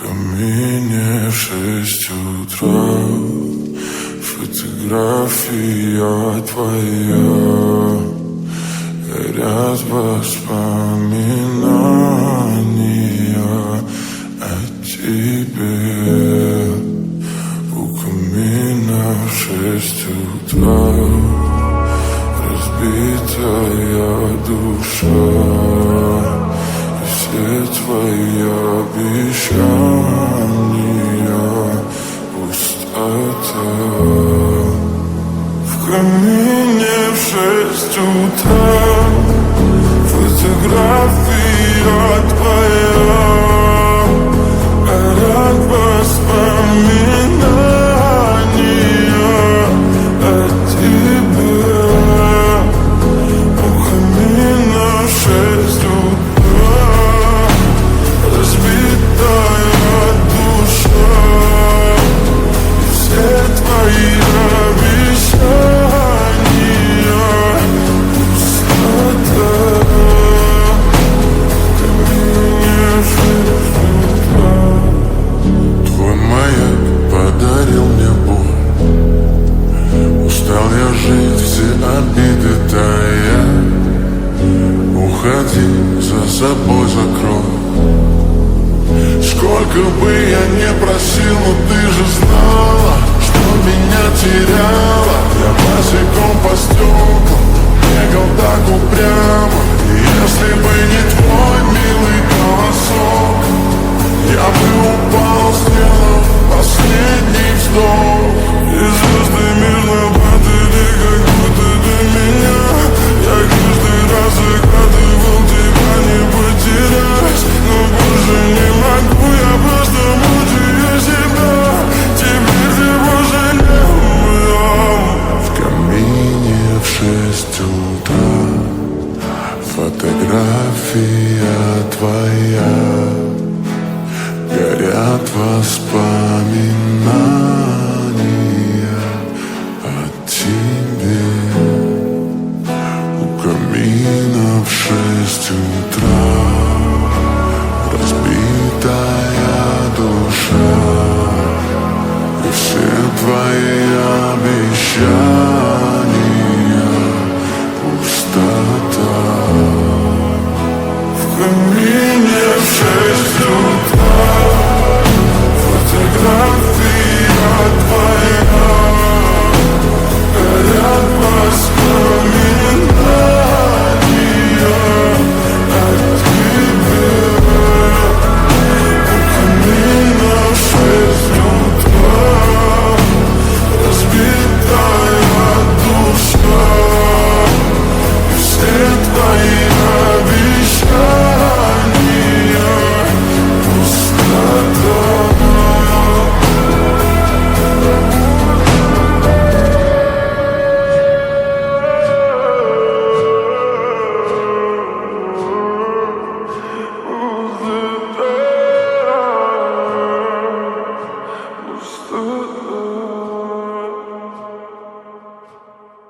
камине в 6 утра фотография твоя, горят воспоминания о тебе. У камина в 6 утра разбитая душа, и все твои обещания пустота. В камине в 6 утра фотография твоя, горят воспоминания о тебе. У камина в 6 утра разбитая душа, и все твои обещания пустота. В камине в 6 утра твой маяк подарил мне боль. Устал я жить, все обиды тая. Уходи, за собой закрой. Сколько бы я не просил, но ты же знала, что меня теряла. Я босиком по стеклам бегал так упрямо. И если бы не твой милый голосок, я бы упал, сделав последний вздох. И звезды мирно падали, как будто до меня. Я каждый раз загадывал тебя не потерять, но больше не могу, я просто мучаю себя. Теперь ты пожалел. В камине в 6 утра фотография твоя, горят воспоминания о тебе. У камина в 6 утра разбитая душа, и все твои обещания